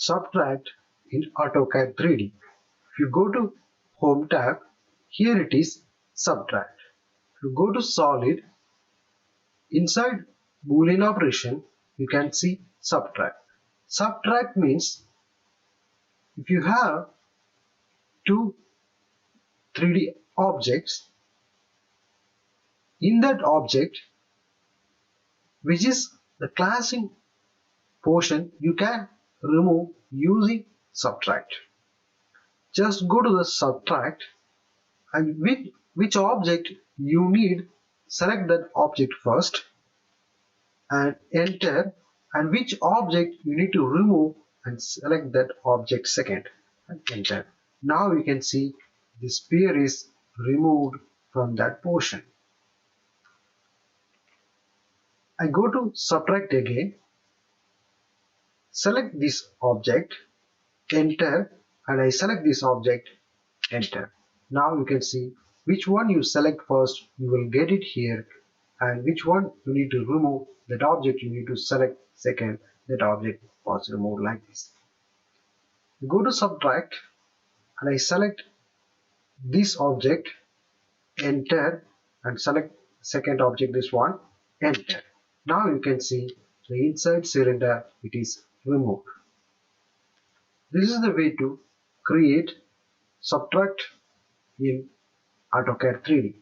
Subtract in AutoCAD 3D. If you go to Home tab, here it is Subtract. If you go to Solid, inside Boolean operation, you can see Subtract. Subtract means if you have two 3D objects, in that object, which is the clashing portion, you can remove using Subtract. Just go to the Subtract, and which object you need, select that object first and enter, and which object you need to remove and select that object second and enter. Now you can see the sphere is removed from that portion. I go to Subtract again, select this object, enter, and I select this object, enter. Now you can see which one you select first, you will get it here, and which one you need to remove, that object you need to select second, that object was removed like this. Go to Subtract and I select this object, enter, and select second object, this one, enter. Now you can see the inside cylinder, it is removed. This is the way to create Subtract in AutoCAD 3D.